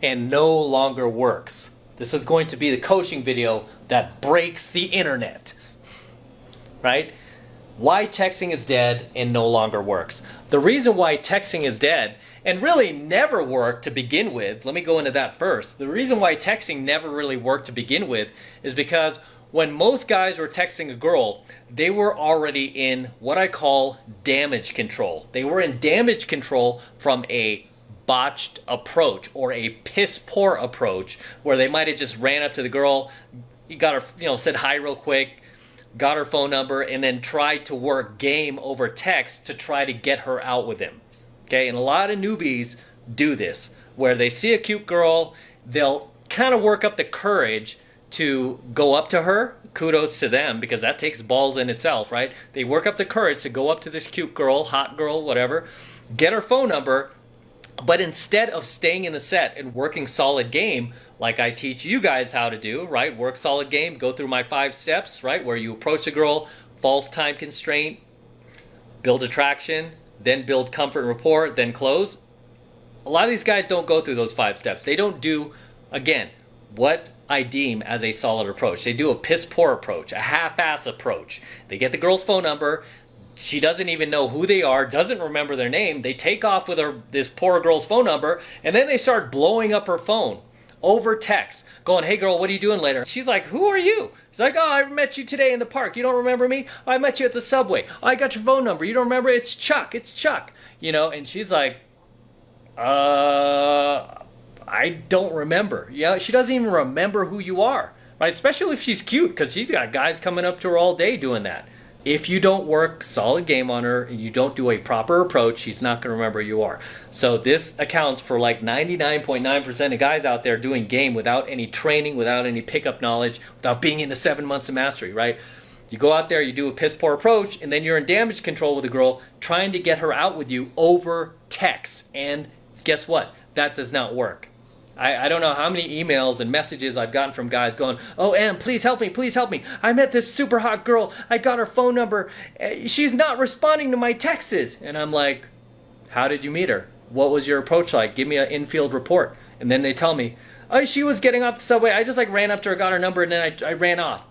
and no longer works. This is going to be the coaching video that breaks the internet, right? Why texting is dead and no longer works. The reason why texting is dead and really never worked to begin with, let me go into that first. The reason why texting never really worked to begin with is because when most guys were texting a girl, they were already in what I call damage control. They were in damage control from a botched approach or a piss poor approach where they might have just ran up to the girl, you got her, said hi real quick, got her phone number, and then tried to work game over text to try to get her out with him. Okay, and a lot of newbies do this, where they see a cute girl, they'll kind of work up the courage to go up to her. Kudos to them, because that takes balls in itself, right? They work up the courage to go up to this cute girl, hot girl, whatever, get her phone number, but instead of staying in the set and working solid game, like I teach you guys how to do, right? Work solid game, go through my 5 steps, right? Where you approach a girl, false time constraint, build attraction, then build comfort and rapport, then close. A lot of these guys don't go through those 5 steps. They don't do, again, what I deem as a solid approach. They do a piss poor approach, a half-ass approach. They get the girl's phone number. She doesn't even know who they are, doesn't remember their name. They take off with this poor girl's phone number, and then they start blowing up her phone over text, going, hey girl, what are you doing later? She's like, who are you? She's like, oh, I met you today in the park. You don't remember me? I met you at the subway. I got your phone number. You don't remember? It's Chuck. It's Chuck. And she's like, I don't remember. She doesn't even remember who you are, right? Especially if she's cute, because she's got guys coming up to her all day doing that. If you don't work solid game on her and you don't do a proper approach, she's not going to remember who you are. So this accounts for like 99.9% of guys out there doing game without any training, without any pickup knowledge, without being in the 7 months of mastery, right? You go out there, you do a piss poor approach, and then you're in damage control with a girl trying to get her out with you over text. And guess what? That does not work. I don't know how many emails and messages I've gotten from guys going, oh, Em, please help me, please help me. I met this super hot girl. I got her phone number. She's not responding to my texts. And I'm like, how did you meet her? What was your approach like? Give me an infield report. And then they tell me, oh, she was getting off the subway. I just ran up to her, got her number, and then I ran off.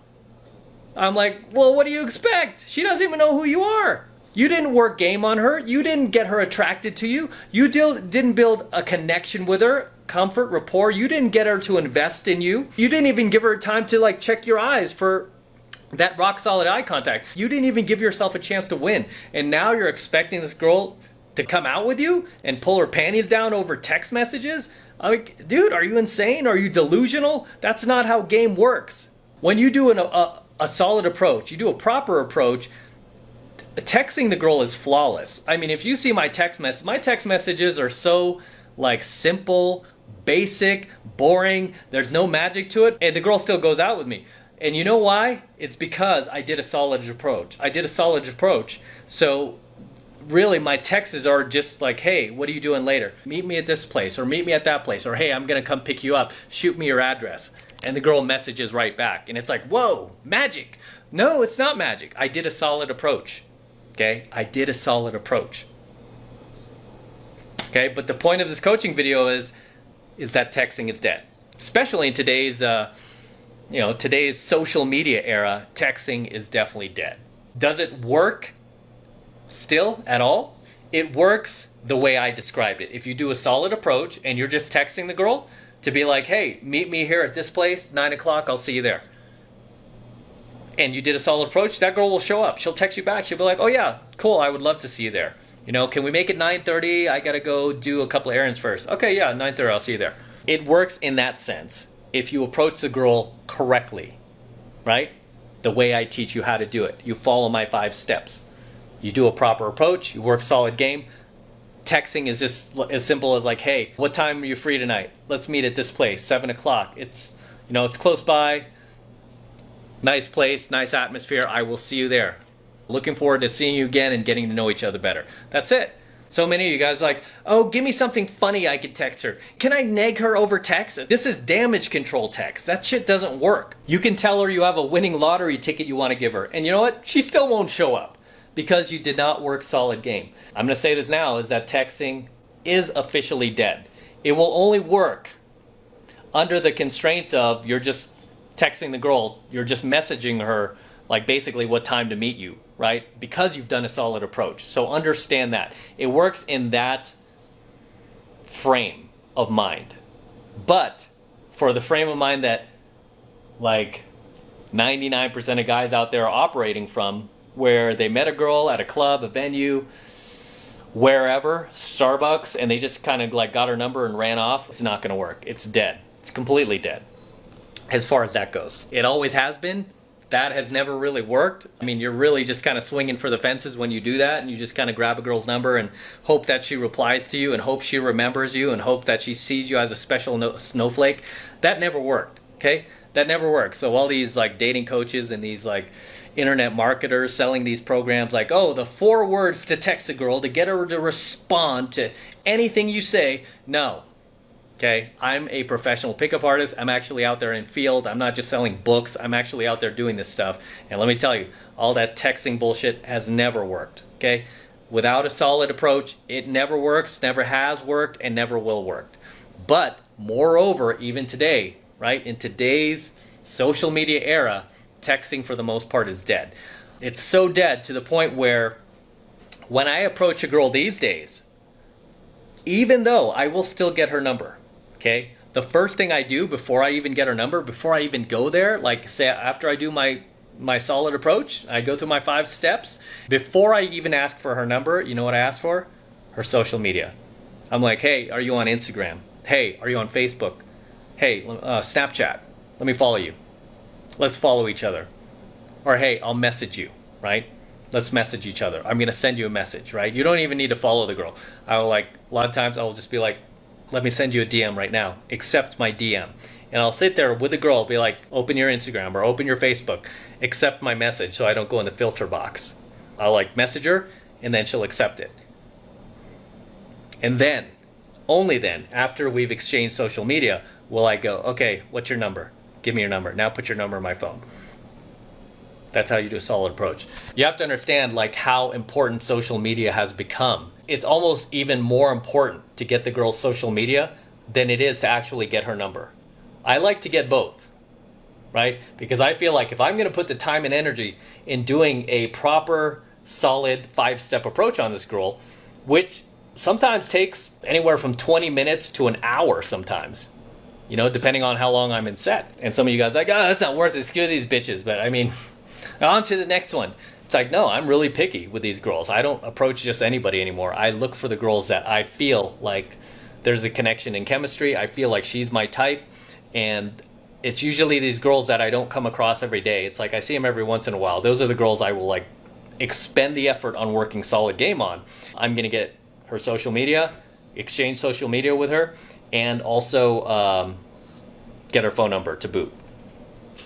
I'm like, well, what do you expect? She doesn't even know who you are. You didn't work game on her. You didn't get her attracted to you. You didn't build a connection with her, comfort, rapport. You didn't get her to invest in you. You didn't even give her time to check your eyes for that rock solid eye contact. You didn't even give yourself a chance to win. And now you're expecting this girl to come out with you and pull her panties down over text messages? I'm like, dude, are you insane? Are you delusional? That's not how game works. When you do a solid approach, you do a proper approach, texting the girl is flawless. I mean, if you see my text messages are so simple, basic, boring. There's no magic to it, and the girl still goes out with me. And you know why? It's because I did a solid approach. So really, my texts are just like, hey, what are you doing later? Meet me at this place, or meet me at that place, or hey, I'm gonna come pick you up. Shoot me your address. And the girl messages right back, and it's like, whoa, magic. No, it's not magic. I did a solid approach. Okay, I did a solid approach. Okay, but the point of this coaching video is that texting is dead. Especially in today's, today's social media era, texting is definitely dead. Does it work still at all? It works the way I described it. If you do a solid approach and you're just texting the girl to be like, hey, meet me here at this place, 9 o'clock, I'll see you there. And you did a solid approach, that girl will show up. She'll text you back. She'll be like, oh yeah, cool, I would love to see you there. Can we make it 9:30? I gotta go do a couple of errands first. Okay, yeah, 9:30, I'll see you there. It works in that sense if you approach the girl correctly, right? The way I teach you how to do it. You follow my 5 steps. You do a proper approach, you work solid game. Texting is just as simple as hey, what time are you free tonight? Let's meet at this place, 7 o'clock. It's close by. Nice place, nice atmosphere. I will see you there. Looking forward to seeing you again and getting to know each other better. That's it. So many of you guys are like, oh, give me something funny I could text her. Can I nag her over text? This is damage control text. That shit doesn't work. You can tell her you have a winning lottery ticket you want to give her. And you know what? She still won't show up because you did not work solid game. I'm going to say this now, is that texting is officially dead. It will only work under the constraints of you're just texting the girl, you're just messaging her like basically what time to meet you, right? Because you've done a solid approach. So understand that. It works in that frame of mind. But for the frame of mind that like 99% of guys out there are operating from, where they met a girl at a club, a venue, wherever, Starbucks, and they just kind of like got her number and ran off, it's not going to work. It's dead. It's completely dead as far as that goes. It always has been. That has never really worked. I mean, you're really just kind of swinging for the fences when you do that, and you just kind of grab a girl's number and hope that she replies to you and hope she remembers you and hope that she sees you as a special snowflake. That never worked, okay? That never worked. So all these like dating coaches and these like internet marketers selling these programs like, oh, the 4 words to text a girl to get her to respond to anything you say. No. Okay, I'm a professional pickup artist. I'm actually out there in field. I'm not just selling books. I'm actually out there doing this stuff. And let me tell you, all that texting bullshit has never worked. Okay, without a solid approach, it never works, never has worked, and never will work. But moreover, even today, right, in today's social media era, texting for the most part is dead. It's so dead to the point where when I approach a girl these days, even though I will still get her number, okay, the first thing I do before I even get her number, before I even go there, like say after I do my solid approach, I go through my 5 steps, before I even ask for her number, you know what I ask for? Her social media. I'm like, hey, are you on Instagram? Hey, are you on Facebook? Hey, Snapchat, let me follow you. Let's follow each other. Or hey, I'll message you, right? Let's message each other. I'm going to send you a message, right? You don't even need to follow the girl. I will like, a lot of times I'll just be like, let me send you a DM right now. Accept my DM. And I'll sit there with the girl, be like, open your Instagram or open your Facebook. Accept my message so I don't go in the filter box. I'll like message her and then she'll accept it. And then, only then, after we've exchanged social media, will I go, okay, what's your number? Give me your number. Now put your number in my phone. That's how you do a solid approach. You have to understand like how important social media has become. It's almost even more important to get the girl's social media than it is to actually get her number. I like to get both, right? Because I feel like if I'm going to put the time and energy in doing a proper, solid 5-step approach on this girl, which sometimes takes anywhere from 20 minutes to an hour sometimes, you know, depending on how long I'm in set. And some of you guys are like, oh, that's not worth it. Screw these bitches. But I mean, on to the next one. It's like, no, I'm really picky with these girls. I don't approach just anybody anymore. I look for the girls that I feel like there's a connection in chemistry. I feel like she's my type. And it's usually these girls that I don't come across every day. It's like I see them every once in a while. Those are the girls I will like expend the effort on working solid game on. I'm going to get her social media, exchange social media with her, and also get her phone number to boot,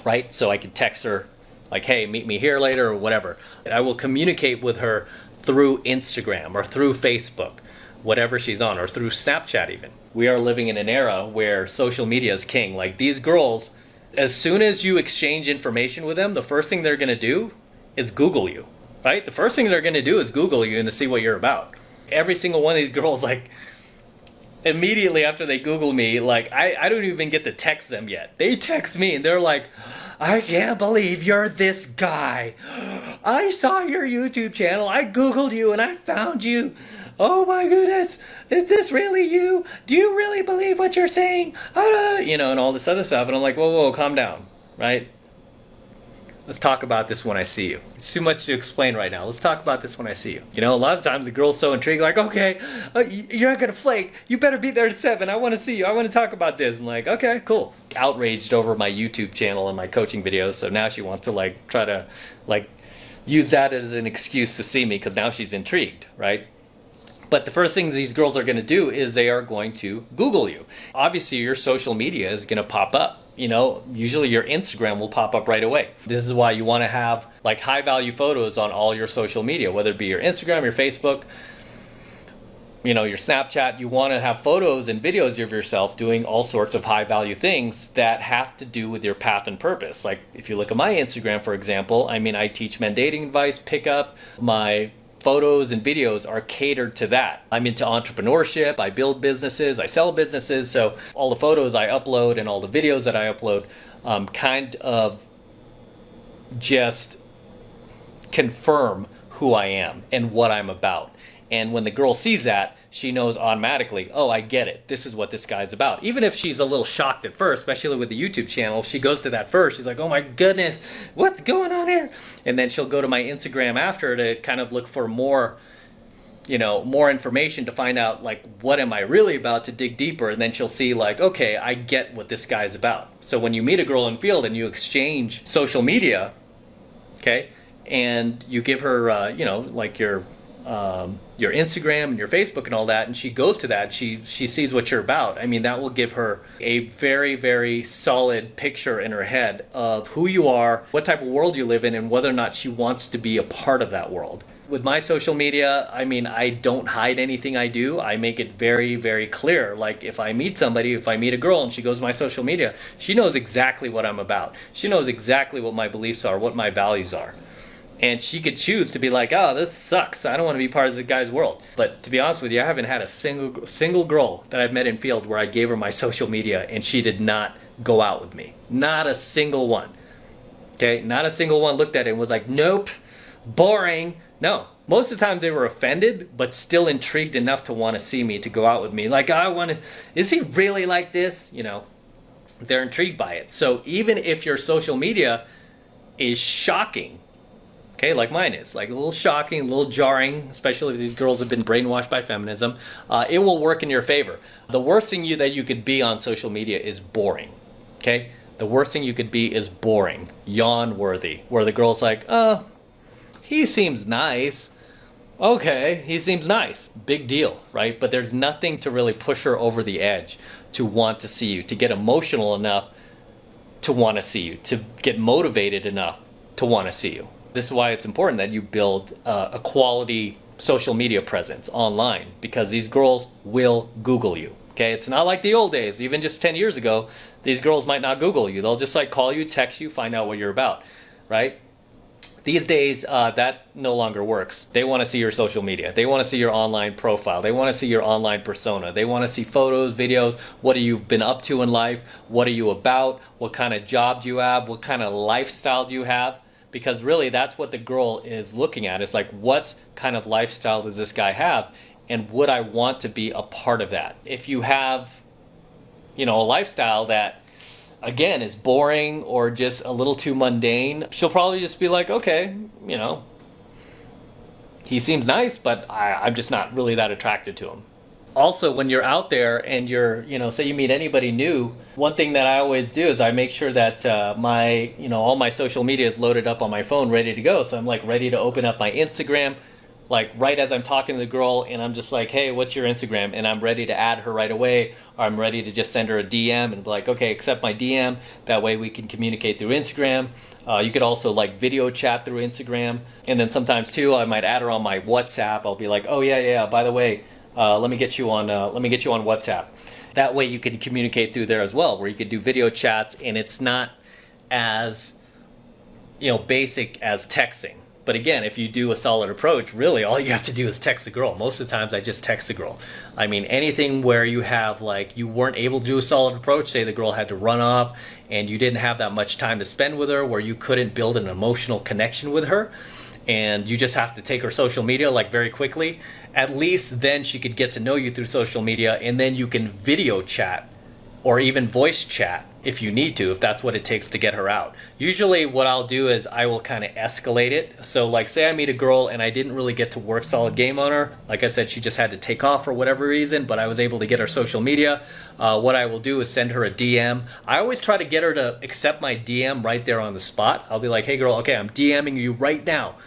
right? So I can text her like, hey, meet me here later or whatever. I will communicate with her through Instagram or through Facebook, whatever she's on, or through Snapchat even. We are living in an era where social media is king. Like these girls, as soon as you exchange information with them, the first thing they're going to do is Google you, right? The first thing they're going to do is Google you and to see what you're about. Every single one of these girls, like, immediately after they Google me, like, I don't even get to text them yet. They text me and they're like, I can't believe you're this guy. I saw your YouTube channel. I Googled you and I found you. Oh my goodness. Is this really you? Do you really believe what you're saying? You know, and all this other stuff. And I'm like, whoa, calm down, right? Let's talk about this when I see you. It's too much to explain right now. Let's talk about this when I see you. You know, a lot of times the girl's so intrigued, like, okay, you're not going to flake. You better be there at 7. I want to see you. I want to talk about this. I'm like, okay, cool. Outraged over my YouTube channel and my coaching videos. So now she wants to, like, try to, like, use that as an excuse to see me because now she's intrigued, right? But the first thing these girls are going to do is they are going to Google you. Obviously, your social media is going to pop up. You know, usually your Instagram will pop up right away. This is why you want to have like high value photos on all your social media, whether it be your Instagram, your Facebook, you know, your Snapchat. You want to have photos and videos of yourself doing all sorts of high value things that have to do with your path and purpose. Like if you look at my Instagram, for example, I mean, I teach men dating advice, pickup, my photos and videos are catered to that. I'm into entrepreneurship, I build businesses, I sell businesses, so all the photos I upload and all the videos that I upload kind of just confirm who I am and what I'm about. And when the girl sees that, she knows automatically, oh, I get it. This is what this guy's about. Even if she's a little shocked at first, especially with the YouTube channel, if she goes to that first, she's like, oh my goodness, what's going on here? And then she'll go to my Instagram after to kind of look for more, more information to find out, like, what am I really about, to dig deeper. And then she'll see, like, okay, I get what this guy's about. So when you meet a girl in field and you exchange social media, okay, and you give her, like your Instagram and your Facebook and all that, and she goes to that, she sees what you're about. I mean, that will give her a very, very solid picture in her head of who you are, what type of world you live in, and whether or not she wants to be a part of that world. With my social media, I mean, I don't hide anything I do. I make it very, very clear. Like, if I meet somebody, if I meet a girl and she goes to my social media, she knows exactly what I'm about. She knows exactly what my beliefs are, what my values are. And she could choose to be like, oh, this sucks, I don't want to be part of this guy's world. But to be honest with you, I haven't had a single girl that I've met in field where I gave her my social media and she did not go out with me. Not a single one. Okay, not a single one looked at it and was like, nope, boring. No, most of the time they were offended, but still intrigued enough to want to see me, to go out with me. Like, is he really like this? They're intrigued by it. So even if your social media is shocking, okay, like mine is, like a little shocking, a little jarring, especially if these girls have been brainwashed by feminism, it will work in your favor. The worst thing that you could be on social media is boring, okay? The worst thing you could be is boring, yawn-worthy, where the girl's like, oh, he seems nice. Okay, he seems nice. Big deal, right? But there's nothing to really push her over the edge to want to see you, to get emotional enough to want to see you, to get motivated enough to want to see you. This is why it's important that you build a quality social media presence online, because these girls will Google you. Okay, it's not like the old days. Even just 10 years ago, these girls might not Google you. They'll just like call you, text you, find out what you're about, right? These days, that no longer works. They want to see your social media. They want to see your online profile. They want to see your online persona. They want to see photos, videos, what have you been up to in life, what are you about, what kind of job do you have, what kind of lifestyle do you have. Because really, that's what the girl is looking at. It's like, what kind of lifestyle does this guy have? And would I want to be a part of that? If you have, a lifestyle that, again, is boring or just a little too mundane, she'll probably just be like, okay, he seems nice, but I'm just not really that attracted to him. Also, when you're out there and you're, say you meet anybody new, one thing that I always do is I make sure that all my social media is loaded up on my phone, ready to go. So I'm like ready to open up my Instagram, like right as I'm talking to the girl, and I'm just like, hey, what's your Instagram? And I'm ready to add her right away, or I'm ready to just send her a DM and be like, okay, accept my DM. That way we can communicate through Instagram. You could also like video chat through Instagram. And then sometimes too, I might add her on my WhatsApp. I'll be like, oh yeah, by the way, let me get you on WhatsApp. That way you can communicate through there as well, where you could do video chats, and it's not as basic as texting. But again, if you do a solid approach, really all you have to do is text the girl. Most of the times I just text the girl. I mean, anything where you have like you weren't able to do a solid approach, say the girl had to run off and you didn't have that much time to spend with her, where you couldn't build an emotional connection with her, and you just have to take her social media like very quickly, at least then she could get to know you through social media, and then you can video chat or even voice chat if you need to, if that's what it takes to get her out. Usually what I'll do is I will kind of escalate it. So like say I meet a girl and I didn't really get to work solid game on her. Like I said, she just had to take off for whatever reason, but I was able to get her social media. What I will do is send her a DM. I always try to get her to accept my DM right there on the spot. I'll be like, hey girl, okay, I'm DMing you right now.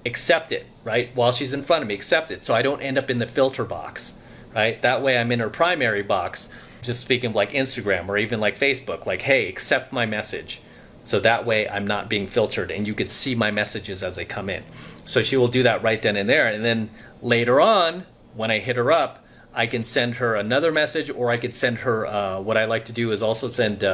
Accept it, right? While she's in front of me, accept it. So I don't end up in the filter box, right? That way I'm in her primary box. Just speaking of like Instagram or even like Facebook, like, hey, accept my message. So that way I'm not being filtered and you could see my messages as they come in. So she will do that right then and there. And then later on, when I hit her up, I can send her another message, or I could send her, what I like to do is also send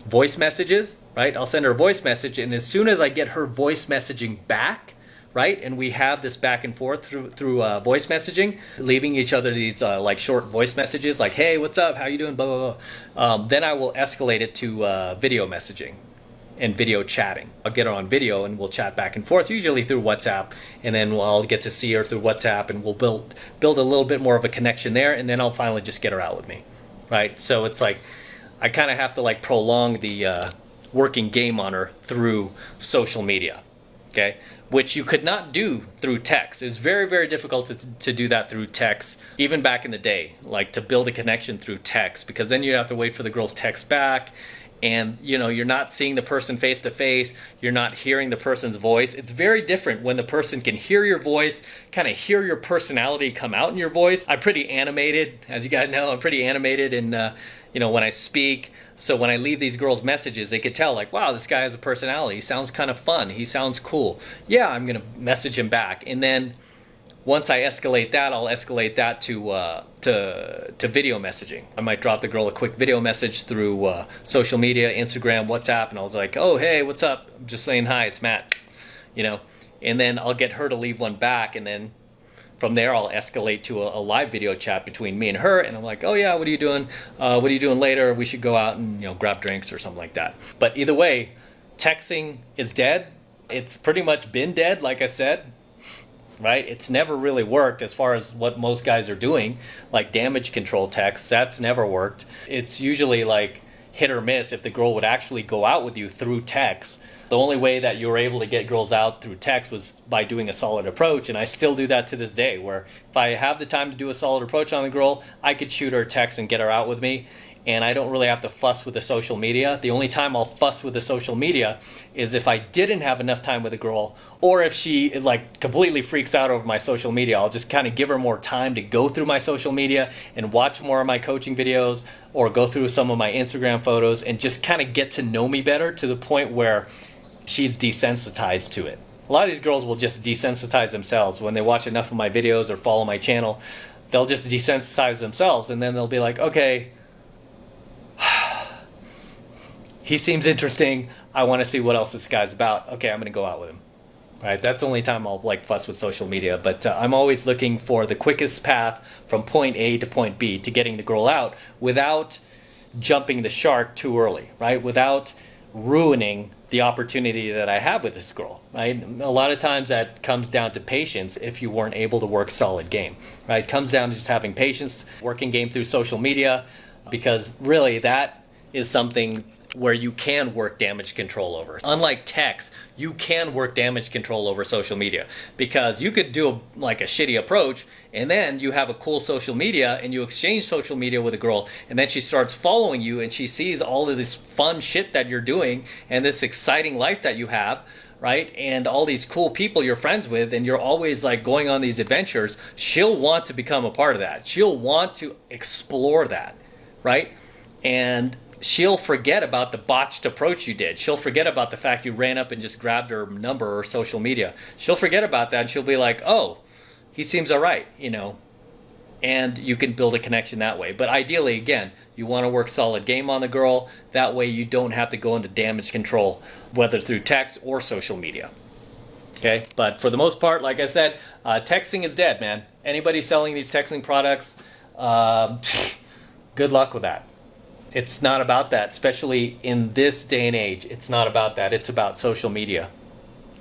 voice messages, right? I'll send her a voice message, and as soon as I get her voice messaging back right? And we have this back and forth through voice messaging, leaving each other these like short voice messages like, hey, what's up? How you doing? Blah, blah, blah. Then I will escalate it to video messaging and video chatting. I'll get her on video and we'll chat back and forth, usually through WhatsApp, and then I'll get to see her through WhatsApp and we'll build a little bit more of a connection there, and then I'll finally just get her out with me, right? So it's like I kind of have to like prolong the working game on her through social media, okay? Which you could not do through text. It's very, very difficult to do that through text, even back in the day, like to build a connection through text, because then you have to wait for the girl's text back, and you know, you're not seeing the person face to face, you're not hearing the person's voice. It's very different when the person can hear your voice, kind of hear your personality come out in your voice. I'm pretty animated, as you guys know. I'm pretty animated in you know, when I speak. So when I leave these girls messages, they could tell like, wow, this guy has a personality, he sounds kind of fun, he sounds cool. Yeah, I'm gonna message him back. And then once I escalate that, I'll escalate that to video messaging. I might drop the girl a quick video message through social media, Instagram, WhatsApp, and I was like, oh, hey, what's up? I'm just saying hi, it's Matt, you know. And then I'll get her to leave one back, and then from there I'll escalate to a live video chat between me and her, and I'm like, oh yeah, what are you doing? What are you doing later? We should go out and, you know, grab drinks or something like that. But either way, texting is dead. It's pretty much been dead, like I said. Right? It's never really worked as far as what most guys are doing, like damage control texts. That's never worked. It's usually like hit or miss if the girl would actually go out with you through text. The only way that you were able to get girls out through text was by doing a solid approach, and I still do that to this day, where if I have the time to do a solid approach on the girl, I could shoot her a text and get her out with me. And I don't really have to fuss with the social media. The only time I'll fuss with the social media is if I didn't have enough time with a girl, or if she is like completely freaks out over my social media. I'll just kind of give her more time to go through my social media and watch more of my coaching videos, or go through some of my Instagram photos and just kind of get to know me better, to the point where she's desensitized to it. A lot of these girls will just desensitize themselves when they watch enough of my videos or follow my channel. They'll just desensitize themselves, and then they'll be like, okay, he seems interesting, I want to see what else this guy's about. Okay, I'm going to go out with him. Right? That's the only time I'll like fuss with social media. But I'm always looking for the quickest path from point A to point B to getting the girl out without jumping the shark too early, right? Without ruining the opportunity that I have with this girl, right? A lot of times that comes down to patience if you weren't able to work solid game, right? It comes down to just having patience, working game through social media, because really that is something where you can work damage control over. Unlike text, you can work damage control over social media, because you could do like a shitty approach, and then you have a cool social media and you exchange social media with a girl, and then she starts following you and she sees all of this fun shit that you're doing and this exciting life that you have, right? And all these cool people you're friends with, and you're always like going on these adventures. She'll want to become a part of that. She'll want to explore that, right? And she'll forget about the botched approach you did. She'll forget about the fact you ran up and just grabbed her number or social media. She'll forget about that, and she'll be like, oh, he seems all right, you know. And you can build a connection that way. But ideally, again, you want to work solid game on the girl. That way you don't have to go into damage control, whether through text or social media. Okay? But for the most part, like I said, texting is dead, man. Anybody selling these texting products, good luck with that. It's not about that, especially in this day and age. It's not about that. It's about social media,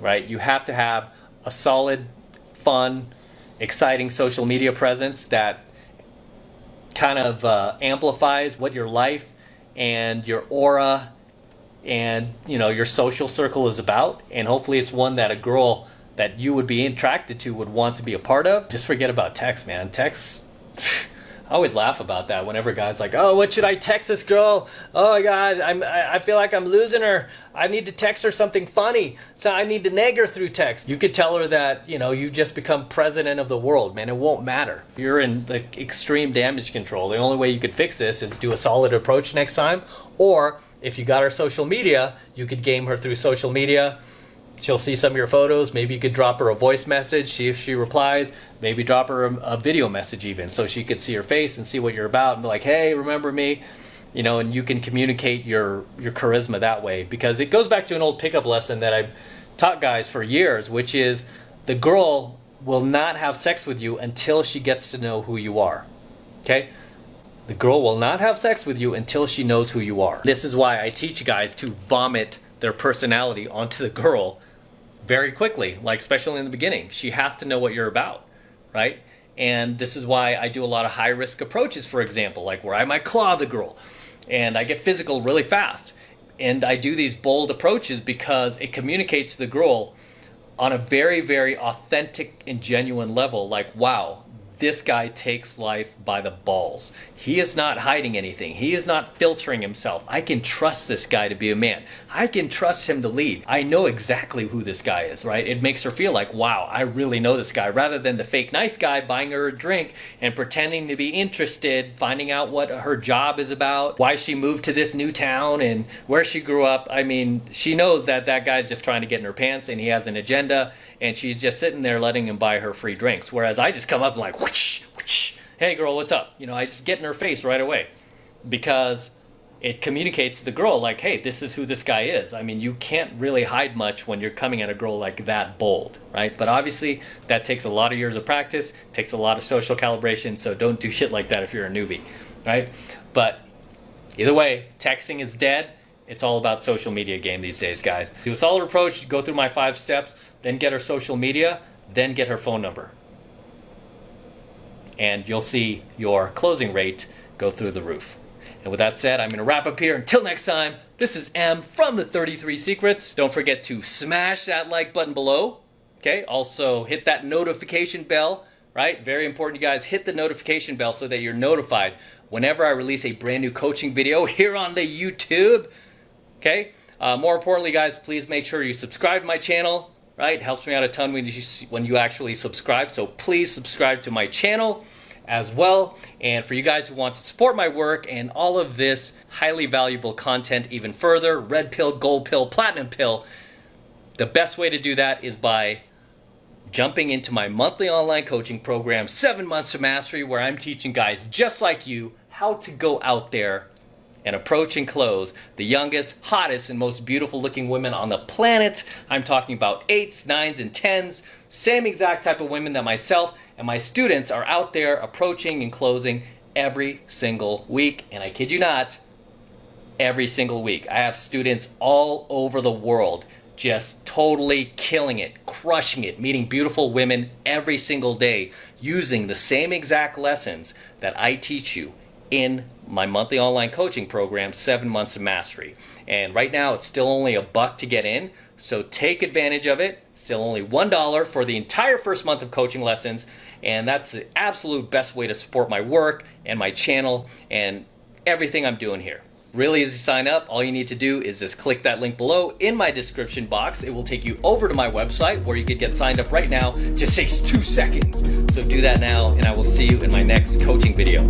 right? You have to have a solid, fun, exciting social media presence that kind of amplifies what your life and your aura and, you know, your social circle is about. And hopefully it's one that a girl that you would be attracted to would want to be a part of. Just forget about text, man. Text... I always laugh about that whenever guys like, oh, what should I text this girl? Oh my God, I feel like I'm losing her. I need to text her something funny. So I need to nag her through text. You could tell her that, you know, you just become president of the world, man. It won't matter. You're in the extreme damage control. The only way you could fix this is do a solid approach next time. Or if you got her social media, you could game her through social media. She'll see some of your photos. Maybe you could drop her a voice message, see if she replies. Maybe drop her a video message even, so she could see your face and see what you're about and be like, hey, remember me? You know, and you can communicate your charisma that way. Because it goes back to an old pickup lesson that I've taught guys for years, which is The girl will not have sex with you until she gets to know who you are. Okay? The girl will not have sex with you until she knows who you are. This is why I teach guys to vomit their personality onto the girl very quickly, like especially in the beginning. She has to know what you're about, right? And this is why I do a lot of high risk approaches, for example, like where I might claw the girl and I get physical really fast. And I do these bold approaches because it communicates to the girl on a very, very authentic and genuine level, like, wow, this guy takes life by the balls. He is not hiding anything. He is not filtering himself. I can trust this guy to be a man. I can trust him to lead. I know exactly who this guy is, right? It makes her feel like, wow, I really know this guy, rather than the fake nice guy buying her a drink and pretending to be interested, finding out what her job is about, why she moved to this new town and where she grew up. I mean, she knows that that guy's just trying to get in her pants and he has an agenda, and she's just sitting there letting him buy her free drinks. Whereas I just come up and like, whoosh, whoosh, hey girl, what's up? You know, I just get in her face right away because it communicates to the girl like, hey, this is who this guy is. I mean, you can't really hide much when you're coming at a girl like that bold, right? But obviously that takes a lot of years of practice, takes a lot of social calibration, so don't do shit like that if you're a newbie, right? But either way, texting is dead. It's all about social media game these days, guys. Do a solid approach, go through my 5 steps, then get her social media, then get her phone number. And you'll see your closing rate go through the roof. And with that said, I'm going to wrap up here. Until next time, this is M from the 33 Secrets. Don't forget to smash that like button below. Okay, also hit that notification bell, right? Very important, you guys. Hit the notification bell so that you're notified whenever I release a brand new coaching video here on the YouTube. Okay, more importantly, guys, please make sure you subscribe to my channel, right? It helps me out a ton when you actually subscribe. So please subscribe to my channel as well. And for you guys who want to support my work and all of this highly valuable content even further, red pill, gold pill, platinum pill, the best way to do that is by jumping into my monthly online coaching program, 7 Months to Mastery, where I'm teaching guys just like you how to go out there and approach and close the youngest, hottest, and most beautiful looking women on the planet. I'm talking about 8s, 9s, and 10s. Same exact type of women that myself and my students are out there approaching and closing every single week. And I kid you not, every single week. I have students all over the world just totally killing it, crushing it, meeting beautiful women every single day using the same exact lessons that I teach you in my monthly online coaching program, 7 Months to Mastery. And right now it's still only $1 to get in, so take advantage of it. Still only $1 for the entire first month of coaching lessons, and that's the absolute best way to support my work and my channel and everything I'm doing here. Really easy to sign up. All you need to do is just click that link below in my description box. It will take you over to my website where you could get signed up right now. Just takes 2 seconds. So do that now, and I will see you in my next coaching video.